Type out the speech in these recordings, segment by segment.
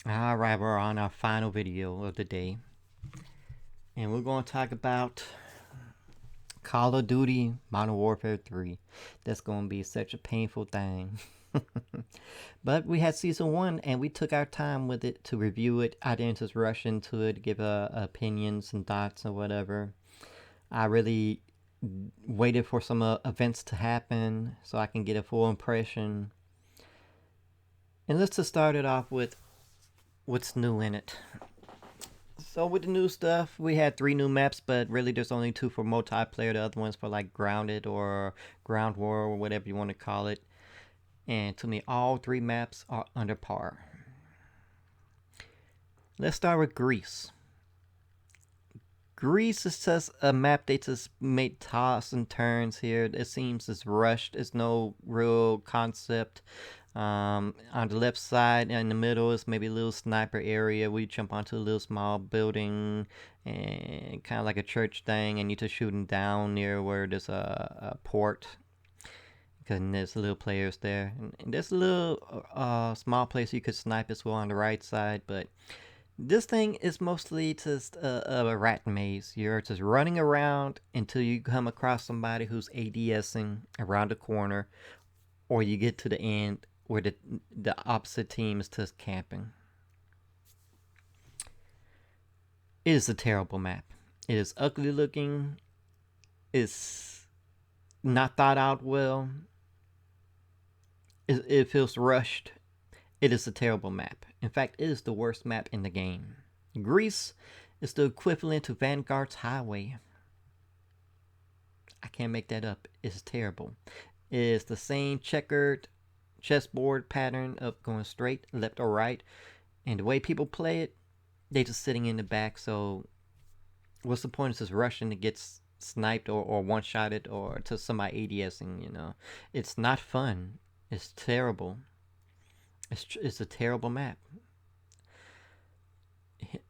Alright, we're on our final video of the day. And we're going to talk about Call of Duty Modern Warfare 3. That's going to be such a painful thing. But we had Season 1 and we took our time with it to review it. I didn't just rush into it, give opinions and thoughts or whatever. I really waited for some events to happen so I can get a full impression. And let's just start it off with what's new in it. So with the new stuff, we had 3 new maps, but really there's only 2 for multiplayer. The other one's for like grounded or ground war or whatever you want to call it. And to me, all 3 maps are under par. Let's start with Greece. Greece is just a map they just made toss and turns here. It seems it's rushed. It's no real concept. On the left side in the middle is maybe a little sniper area where you jump onto a little small building and kind of like a church thing, and you just shooting down near where there's a port because there's little players there. And there's a little small place you could snipe as well on the right side, but this thing is mostly just a rat maze. You're just running around until you come across somebody who's ADSing around the corner, or you get to the end where the opposite team is just camping. It is a terrible map. It is ugly looking. It's not thought out well. It feels rushed. It is a terrible map. In fact, it is the worst map in the game. Greece is the equivalent to Vanguard's Highway. I can't make that up. It's terrible. It is the same checkered chessboard pattern of going straight, left, or right. And the way people play it, they just sitting in the back. So what's the point of just rushing to get sniped or one-shotted or to somebody ADSing, you know? It's not fun. It's terrible. It's a terrible map.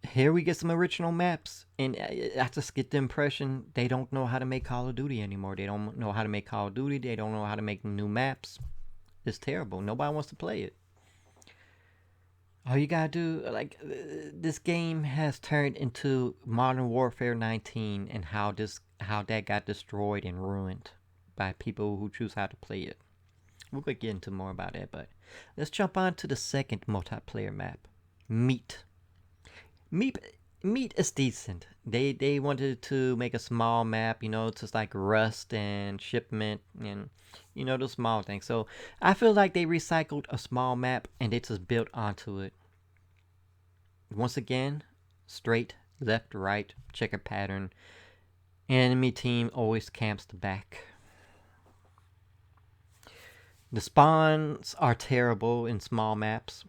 Here we get some original maps, and I just get the impression they don't know how to make Call of Duty anymore. They don't know how to make Call of Duty. They don't know how to make new maps. It's terrible. Nobody wants to play it. All you gotta do, like, this game has turned into Modern Warfare 19, and how that got destroyed and ruined by people who choose how to play it. We'll get into more about that, but let's jump on to the second multiplayer map, Meat. Meat Meat is decent. They wanted to make a small map, just like Rust and Shipment and those small things. So I feel like they recycled a small map and they just built onto it. Once again, straight, left, right, checker pattern. Enemy team always camps the back. The spawns are terrible in small maps.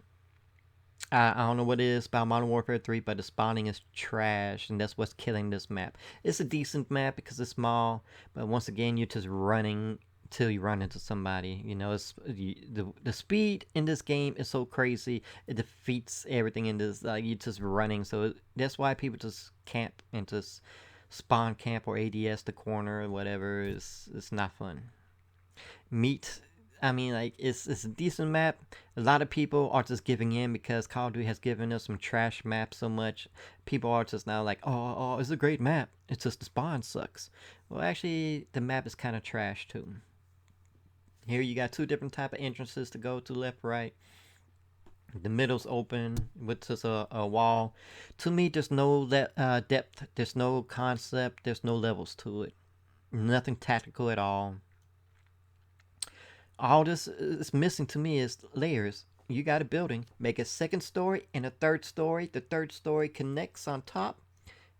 I don't know what it is about Modern Warfare 3, but the spawning is trash, and that's what's killing this map. It's a decent map because it's small, but once again, you're just running till you run into somebody. The speed in this game is so crazy; it defeats everything in this. You're just running, so that's why people just camp and just spawn camp or ADS the corner or whatever. It's not fun. Meat, I mean, like, it's a decent map. A lot of people are just giving in because Call of Duty has given us some trash maps so much. People are just now like, oh, it's a great map. It's just the spawn sucks. Well, actually, the map is kind of trash too. Here you got 2 different type of entrances to go to, left, right. The middle's open with just a wall. To me, there's no depth. There's no concept. There's no levels to it. Nothing tactical at all this is missing to me is layers. You got a building, make a second story and a third story. The third story connects on top,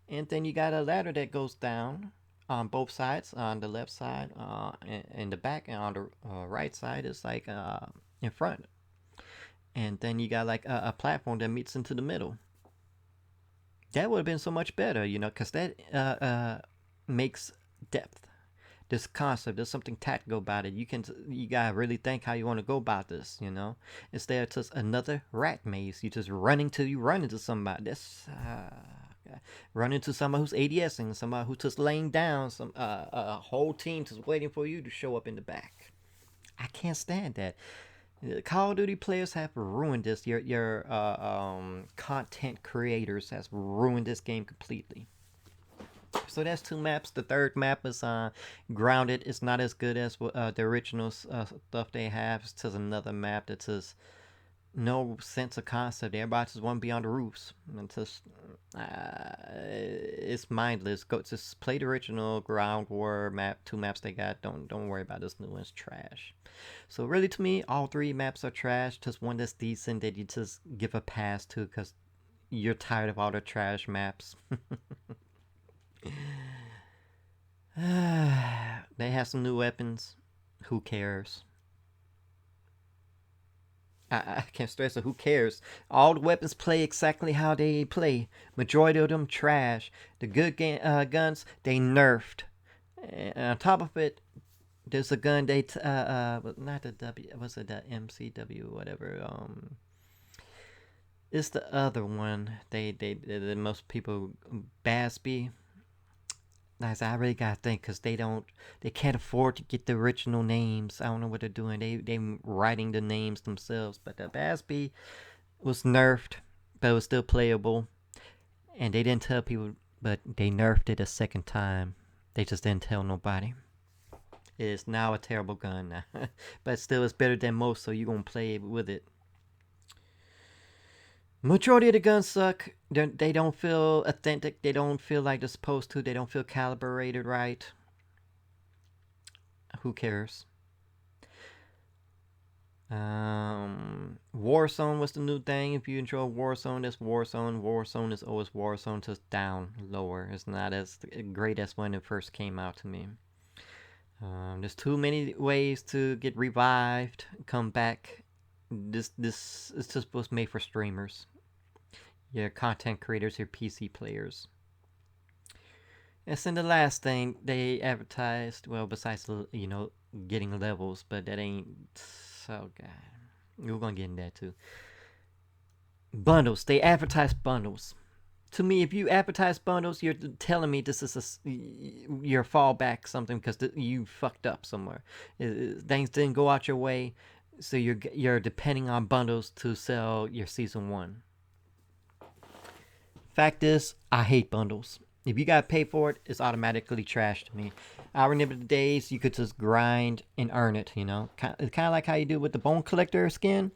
and then you got a ladder that goes down on both sides. On the left side, in the back, and on the right side is like in front. And then you got like a platform that meets into the middle. That would have been so much better, because that makes depth. This concept, there's something tactical about it. You gotta really think how you want to go about this. Instead of just another rat maze. You just running till you run into somebody. That's run into somebody who's ADSing, somebody who's just laying down, a whole team just waiting for you to show up in the back. I can't stand that. Call of Duty players have ruined this. Your content creators has ruined this game completely. So that's two maps. The third map is grounded. It's not as good as the original stuff they have. It's just another map that just no sense of concept. Everybody just want to be on the roofs. And just it's mindless. Go just play the original ground war map. Two maps they got. Don't worry about this new one. It's trash. So really, to me, all three maps are trash. Just one that's decent that you just give a pass to because you're tired of all the trash maps. They have some new weapons. Who cares? I can't stress it. Who cares? All the weapons play exactly how they play. Majority of them trash. The good guns they nerfed. And on top of it, there's a gun they not the W. Was it the MCW or whatever? It's the other one. The most people Basby. Nice. I really gotta think because they can't afford to get the original names. I don't know what they're doing. They writing the names themselves. But the Basby was nerfed, but it was still playable. And they didn't tell people, but they nerfed it a second time. They just didn't tell nobody. It is now a terrible gun, but still it's better than most. So you gonna play with it. Majority of the guns suck. They don't feel authentic. They don't feel like they're supposed to. They don't feel calibrated right. Who cares? Warzone was the new thing. If you enjoy Warzone, that's Warzone. Warzone is always Warzone, just down, lower. It's not as great as when it first came out to me. There's too many ways to get revived, come back. This is just was made for streamers. Your content creators, your PC players. And then the last thing they advertised, well, besides getting levels, but that ain't so god. We're gonna get in that too. Bundles. They advertise bundles. To me, if you advertise bundles, you're telling me this is your fallback something because you fucked up somewhere. Things didn't go out your way, so you're depending on bundles to sell your season 1. Fact is, I hate bundles. If you gotta pay for it, it's automatically trash to me. I remember the days you could just grind and earn it, It's kind of like how you do with the Bone Collector skin.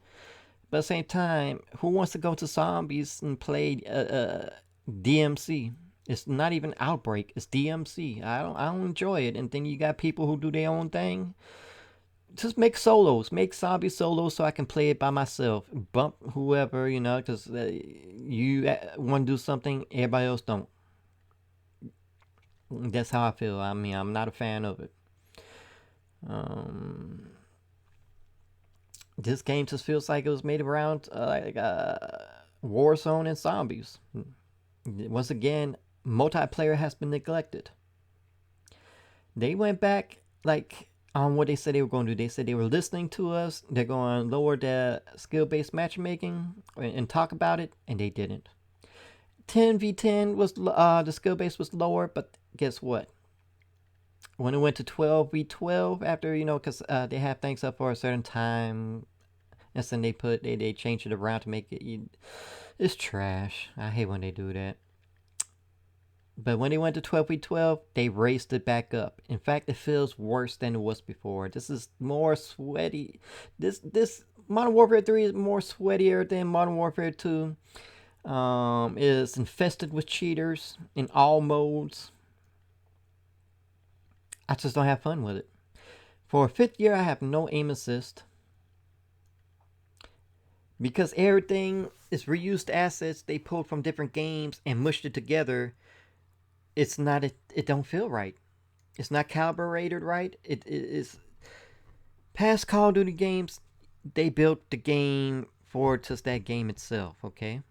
But at the same time, who wants to go to zombies and play DMC? It's not even Outbreak, it's DMC. I don't enjoy it. And then you got people who do their own thing. Just make solos, make zombie solos so I can play it by myself. Bump whoever, because you want to do something, everybody else don't. That's how I feel. I mean, I'm not a fan of it. This game just feels like it was made around Warzone and zombies. Once again, multiplayer has been neglected. They went back on what they said they were going to do. They said they were listening to us. They're going to lower their skill-based matchmaking and talk about it, and they didn't. 10v10 was the skill base was lower, but guess what? When it went to 12v12 after because they have things up for a certain time, and then they changed it around to make it. It's trash. I hate when they do that. But when they went to 12v12, they raised it back up. In fact, it feels worse than it was before. This is more sweaty. This Modern Warfare 3 is more sweatier than Modern Warfare 2. Is infested with cheaters in all modes. I just don't have fun with it. For a 5th year, I have no aim assist. Because everything is reused assets they pulled from different games and mushed it together. It don't feel right. It's not calibrated right. It is past Call of Duty games, they built the game for just that game itself, okay?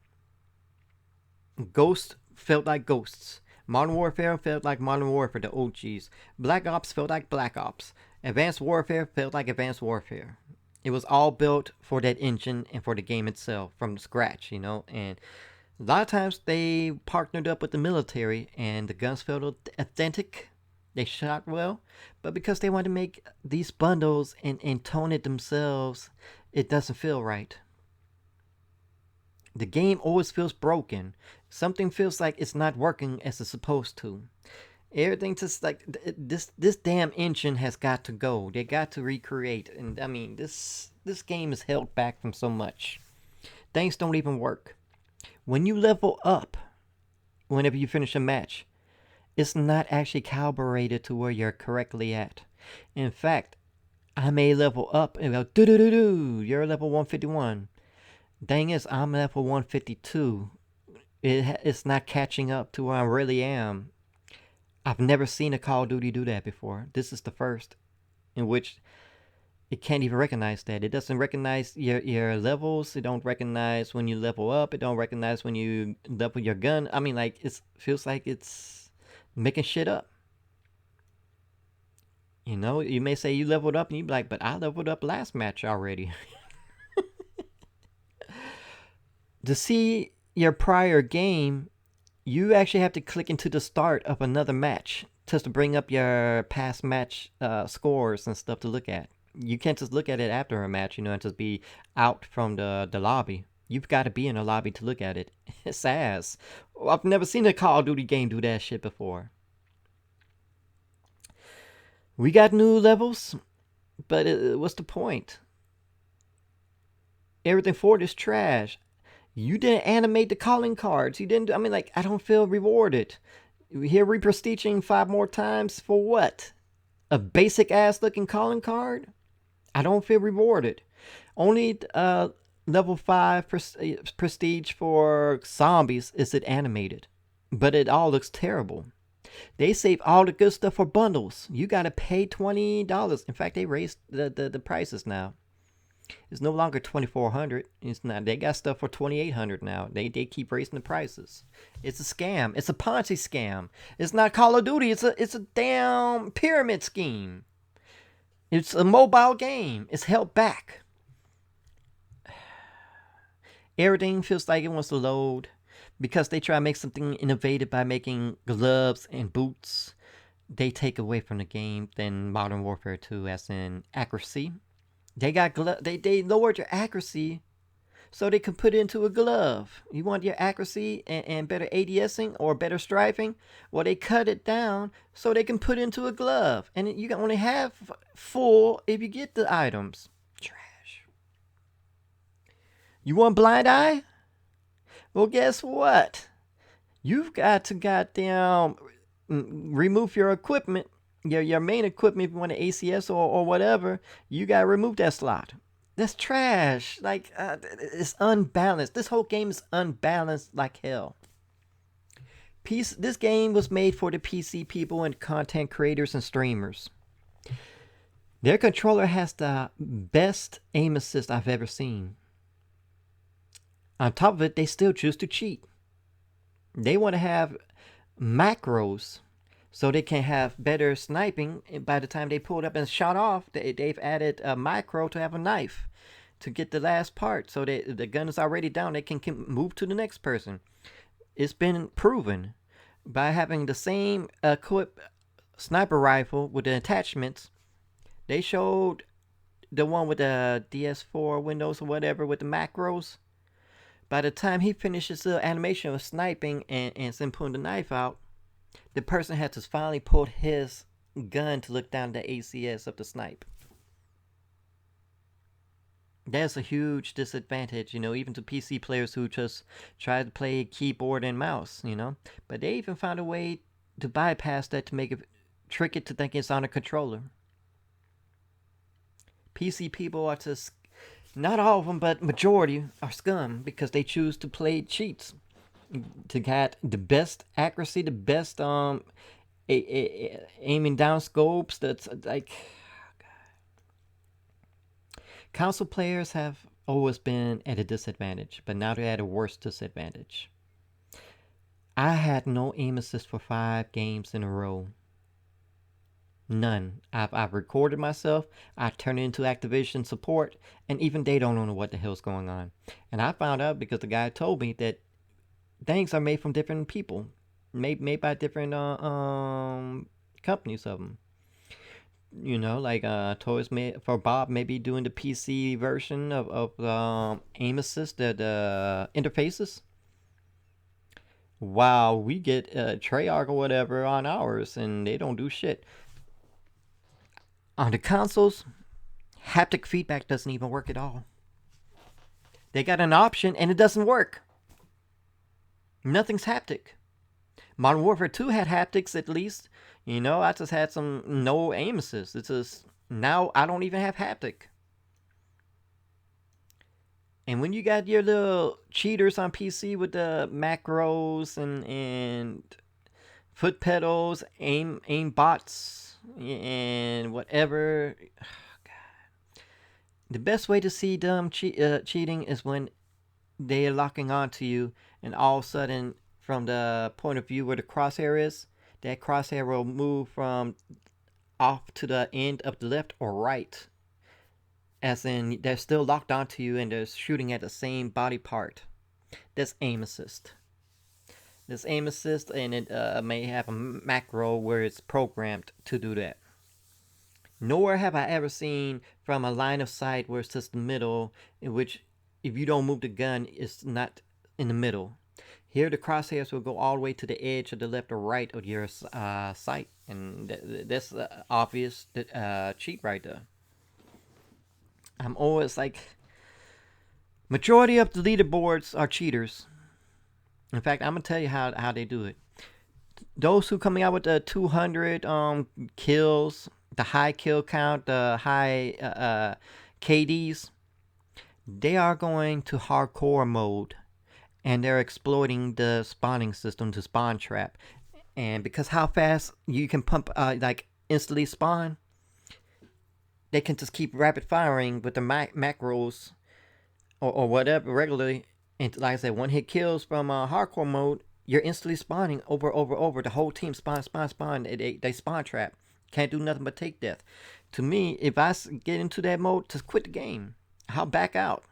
Ghost felt like Ghosts. Modern Warfare felt like Modern Warfare, the OGs. Black Ops felt like Black Ops. Advanced Warfare felt like Advanced Warfare. It was all built for that engine and for the game itself from scratch, and a lot of times they partnered up with the military and the guns felt authentic. They shot well, but because they wanted to make these bundles and tone it themselves, it doesn't feel right. The game always feels broken. Something feels like it's not working as it's supposed to. Everything just like this damn engine has got to go. They got to recreate, and I mean this game is held back from so much. Things don't even work. When you level up, whenever you finish a match, it's not actually calibrated to where you're correctly at. In fact, I may level up and go do do do do. You're level 151. Dang is I'm level 152. It's not catching up to where I really am. I've never seen a Call of Duty do that before. This is the first in which it can't even recognize that. It doesn't recognize your levels. It don't recognize when you level up. It don't recognize when you level your gun. I mean, like, it feels like it's making shit up. You know, you may say you leveled up and you be like, but I leveled up last match already. To see your prior game, you actually have to click into the start of another match just to bring up your past match scores and stuff to look at. You can't just look at it after a match, and just be out from the lobby. You've got to be in a lobby to look at it. It's ass. I've never seen a Call of Duty game do that shit before. We got new levels, but what's the point? Everything for it is trash. You didn't animate the calling cards. You didn't. I mean, like, I don't feel rewarded. Here we prestiging 5 more times for what? A basic ass looking calling card? I don't feel rewarded. Only level 5 prestige for zombies is it animated. But it all looks terrible. They save all the good stuff for bundles. You gotta pay $20. In fact, they raised the prices now. It's no longer 2,400. It's not. They got stuff for 2,800 now. They keep raising the prices. It's a scam. It's a Ponzi scam. It's not Call of Duty. It's a damn pyramid scheme. It's a mobile game. It's held back. Everything feels like it wants to load because they try to make something innovative by making gloves and boots. They take away from the game than Modern Warfare 2, as in accuracy. They got they lowered your accuracy so they can put it into a glove. You want your accuracy and better ADSing or better strafing? Well, they cut it down so they can put it into a glove. And you can only have full if you get the items. Trash. You want blind eye? Well, guess what? You've got to goddamn remove your equipment. Your main equipment, if you want an ACS or whatever, you gotta remove that slot. That's trash. Like, it's unbalanced. This whole game is unbalanced like hell. This game was made for the PC people and content creators and streamers. Their controller has the best aim assist I've ever seen. On top of it, they still choose to cheat. They want to have macros so they can have better sniping. And by the time they pulled up and shot off, they've added a micro to have a knife to get the last part. So the gun is already down. They can move to the next person. It's been proven by having the same equipped sniper rifle with the attachments. They showed the one with the DS4 windows or whatever with the macros. By the time he finishes the animation of sniping and then pulling the knife out, the person had to finally pull his gun to look down the ACS of the snipe. That's a huge disadvantage, even to PC players who just try to play keyboard and mouse, But they even found a way to bypass that to make it trick it to think it's on a controller. PC people are just, not all of them, but majority are scum because they choose to play cheats to get the best accuracy, the best aiming down scopes. That's like, console players have always been at a disadvantage, but now they're at a worse disadvantage. I had no aim assist for 5 games in a row. None. I've recorded myself. I turned it into Activision support, and even they don't know what the hell's going on. And I found out because the guy told me that things are made from different people, made by different companies of them. like Toys may for Bob maybe doing the PC version of aim assist, the interfaces. Wow, we get Treyarch or whatever on ours, and they don't do shit. On the consoles, haptic feedback doesn't even work at all. They got an option, and it doesn't work. Nothing's haptic. Modern Warfare 2 had haptics at least. I just had some no aim assist. It's just now I don't even have haptic. And when you got your little cheaters on PC with the macros and foot pedals, aim bots, and whatever, the best way to see them cheating is when they are locking onto you, and all of a sudden, from the point of view where the crosshair is, that crosshair will move from off to the end of the left or right. As in, they're still locked onto you and they're shooting at the same body part. That's aim assist. This aim assist, and it may have a macro where it's programmed to do that. Nor have I ever seen from a line of sight where it's just the middle, in which if you don't move the gun, it's not in the middle. Here, the crosshairs will go all the way to the edge of the left or right of your sight, and that's obvious cheat right there. I'm always like, majority of the leaderboards are cheaters. In fact, I'm gonna tell you how they do it. Those who coming out with the 200 kills, the high kill count, the high KDs, they are going to hardcore mode, and they're exploiting the spawning system to spawn trap. And because how fast you can pump like instantly spawn, they can just keep rapid firing with the macros or whatever regularly. And like I said, one hit kills from hardcore mode, you're instantly spawning over. The whole team spawn. They spawn trap. Can't do nothing but take death. To me, if I get into that mode, just quit the game. I'll back out.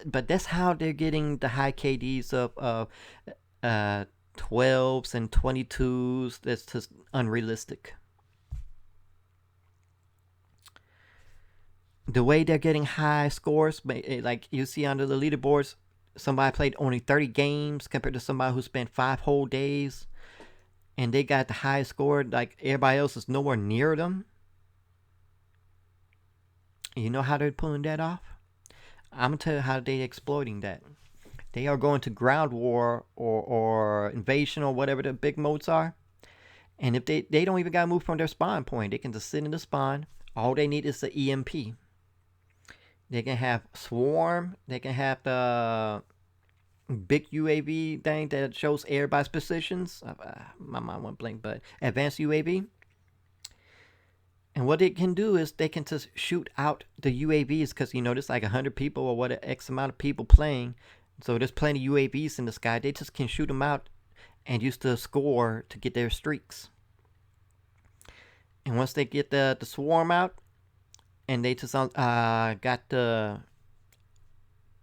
But that's how they're getting the high KDs of 12s and 22s. That's just unrealistic. The way they're getting high scores, like you see under the leaderboards, somebody played only 30 games compared to somebody who spent 5 whole days, and they got the highest score, like everybody else is nowhere near them. You know how they're pulling that off? I'm going to tell you how they're exploiting that. They are going to ground war or invasion or whatever the big modes are. And if they don't even got to move from their spawn point, they can just sit in the spawn. All they need is the EMP. They can have swarm. They can have the big UAV thing that shows everybody's positions. My mind went blank, but advanced UAV. And what they can do is they can just shoot out the UAVs, because there's like 100 people or what X amount of people playing. So there's plenty of UAVs in the sky. They just can shoot them out and use the score to get their streaks. And once they get the swarm out, and they just got the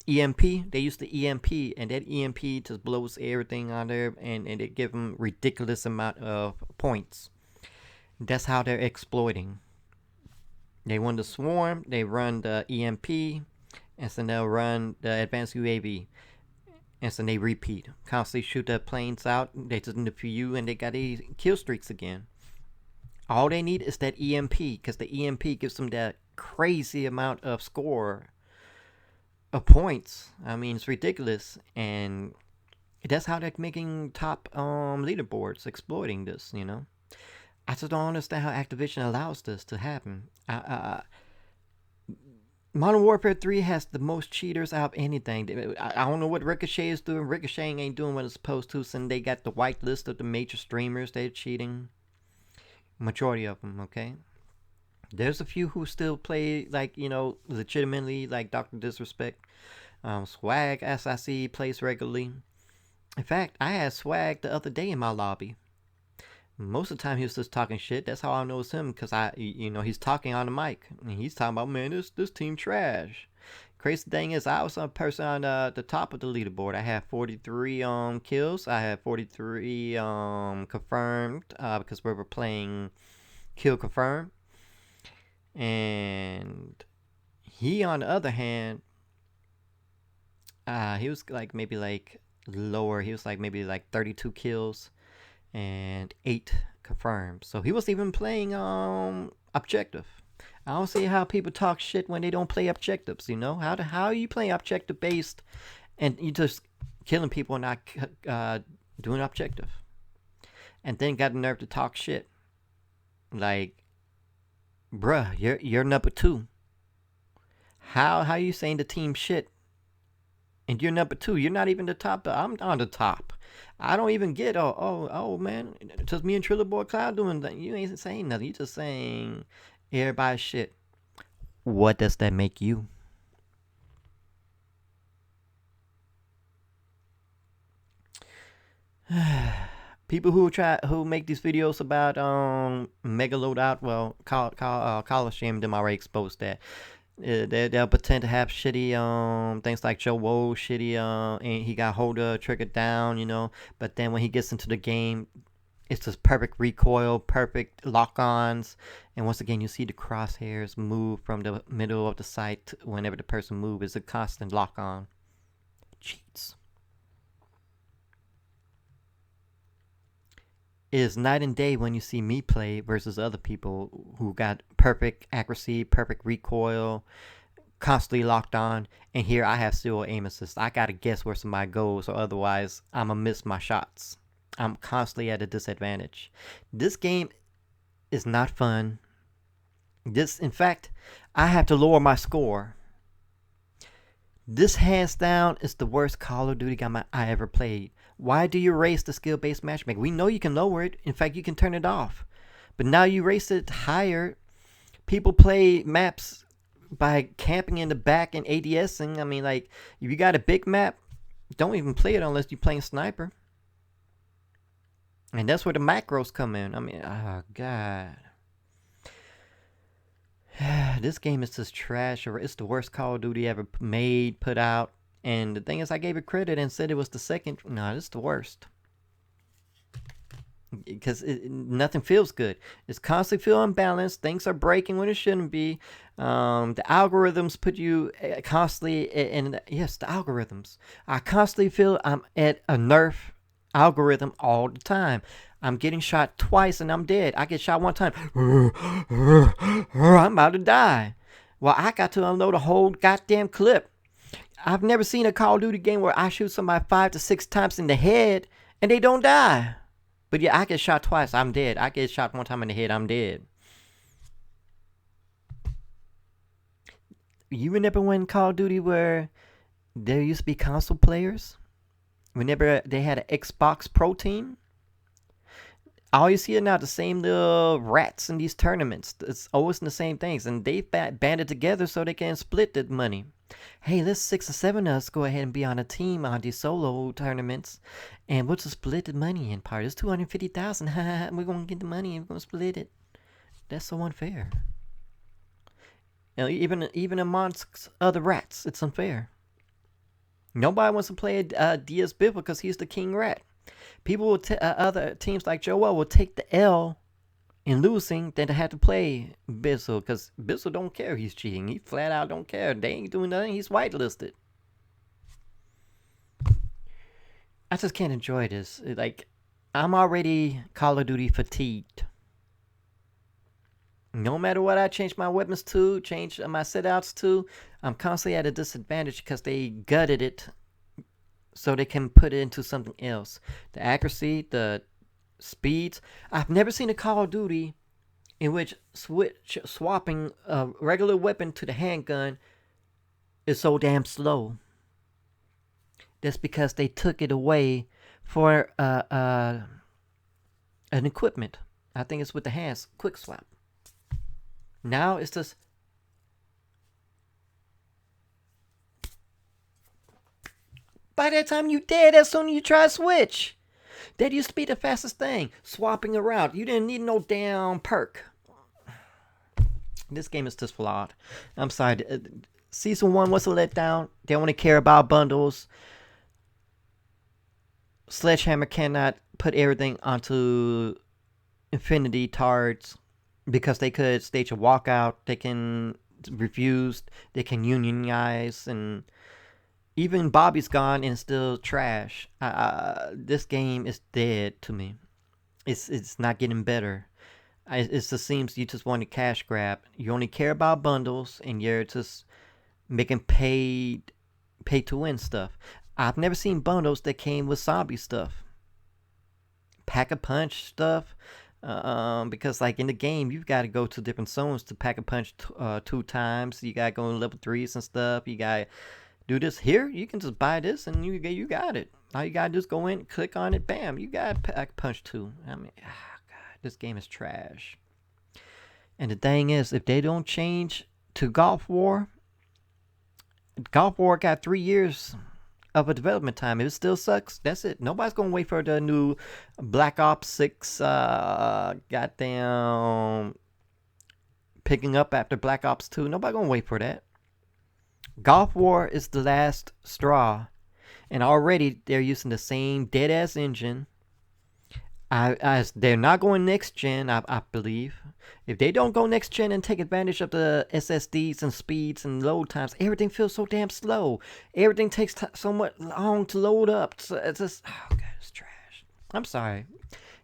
EMP, they use the EMP, and that EMP just blows everything on there, and it give them ridiculous amount of points. That's how they're exploiting. They want the swarm, they run the EMP, and so they'll run the advanced UAV. And so they repeat. Constantly shoot the planes out, they just defeat you, and they got these kill streaks again. All they need is that EMP, because the EMP gives them that crazy amount of score of points. I mean, it's ridiculous. And that's how they're making top leaderboards, exploiting this, I just don't understand how Activision allows this to happen. Modern Warfare 3 has the most cheaters out of anything. I don't know what Ricochet is doing. Ricochet ain't doing what it's supposed to, since they got the white list of the major streamers they're cheating. Majority of them, okay? There's a few who still play, like, legitimately, like Dr. Disrespect. Swag, as I see, plays regularly. In fact, I had Swag the other day in my lobby. Most of the time he was just talking shit. That's how I know it's him, because he's talking on the mic. And he's talking about, man, this team trash. Crazy thing is, I was a person on the top of the leaderboard. I had 43 kills. I had 43 confirmed, because we were playing kill confirm. And he, on the other hand, he was like maybe like lower. He was like maybe like 32 kills and 8 confirmed. So he was even playing objective. I don't see how people talk shit when they don't play objectives. You know how are you playing objective based and you just killing people and not doing objective, and then got the nerve to talk shit like, bruh, you're number 2. How you saying the team shit and you're number 2? You're not even the top. I'm on the top. I don't even get oh man, just me and Triller Boy Cloud doing that. You ain't saying nothing. You just saying everybody's shit. What does that make you? People who make these videos about mega loadout, well, call shame them already exposed that. They'll pretend to have shitty things like Joe Woe shitty and he got holder triggered down, you know, but then when he gets into the game, it's just perfect recoil, perfect lock-ons, and once again you see the crosshairs move from the middle of the sight whenever the person moves. It's a constant lock-on. Cheats. It is night and day when you see me play versus other people who got perfect accuracy, perfect recoil, constantly locked on, and here I have zero aim assist. I gotta guess where somebody goes, or otherwise I'ma miss my shots. I'm constantly at a disadvantage. This game is not fun. In fact, I have to lower my score. This hands down is the worst Call of Duty game I ever played. Why do you raise the skill-based matchmaking? We know you can lower it. In fact, you can turn it off. But now you raise it higher. People play maps by camping in the back and ADSing. I mean, like, if you got a big map, don't even play it unless you're playing sniper. And that's where the macros come in. I mean, oh, God. This game is just trash. Or it's the worst Call of Duty ever made, put out. And the thing is, I gave it credit and said it was the second. No, it's the worst. Because nothing feels good. It's constantly feel unbalanced. Things are breaking when it shouldn't be. The algorithms put you constantly in. Yes, the algorithms. I constantly feel I'm at a nerf algorithm all the time. I'm getting shot twice and I'm dead. I get shot one time. I'm about to die. Well, I got to unload a whole goddamn clip. I've never seen a Call of Duty game where I shoot somebody 5 to 6 times in the head and they don't die. But yeah, I get shot twice, I'm dead. I get shot one time in the head, I'm dead. You remember when Call of Duty where there used to be console players? Whenever they had an Xbox Pro team? All you see are now the same little rats in these tournaments. It's always the same things. And they banded together so they can split the money. Hey, let's 6 or 7 of us go ahead and be on a team on these solo tournaments. And we'll just split the money in part. It's 250,000. We're going to get the money and we're going to split it. That's so unfair. You know, even amongst other rats, it's unfair. Nobody wants to play Diaz Biffle because he's the king rat. People will other teams like Joel will take the L in losing than to have to play Bizzle, because Bizzle don't care he's cheating. He flat out don't care. They ain't doing nothing. He's whitelisted. I just can't enjoy this. Like, I'm already Call of Duty fatigued. No matter what I change my weapons to, change my setouts to, I'm constantly at a disadvantage because they gutted it so they can put it into something else. The accuracy, the speeds. I've never seen a Call of Duty in which swapping a regular weapon to the handgun is so damn slow. That's because they took it away for an equipment. I think it's with the hands, quick swap. Now it's just by that time you dead as soon as you try to switch. That used to be the fastest thing. Swapping around. You didn't need no damn perk. This game is just flawed. I'm sorry. Season 1 was a letdown. They only care about bundles. Sledgehammer cannot put everything onto Infinity Tards. because they could stage a walkout, they can refuse, they can unionize, and even Bobby's gone and still trash. This game is dead to me. It's not getting better. It just seems you just want to cash grab. You only care about bundles, and you're just making pay to win stuff. I've never seen bundles that came with zombie stuff, pack a punch stuff. Because like in the game, you've got to go to different zones to pack a punch 2 times. You got to go in level 3s and stuff. You got to do this here. You can just buy this and you got it. All you got to do is go in, click on it, bam, you got pack a punch 2. I mean, God, this game is trash. And the thing is, if they don't change to Golf War got 3 years of a development time. If it still sucks, that's it. Nobody's gonna wait for the new Black Ops 6 goddamn picking up after Black Ops 2. Nobody gonna wait for that. Golf War is the last straw. And already they're using the same dead ass engine. They're not going next gen, I believe. If they don't go next gen and take advantage of the SSDs and speeds and load times, everything feels so damn slow. Everything takes so much long to load up. So it's just, oh god, it's trash. I'm sorry.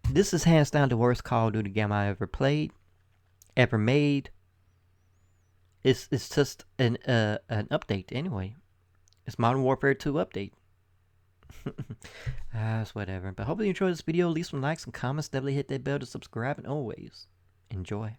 This is hands down the worst Call of Duty game I ever played, ever made. It's just an update anyway. It's Modern Warfare 2 update. It's whatever. But hopefully you enjoyed this video. Leave some likes and comments. Definitely hit that bell to subscribe, and always enjoy.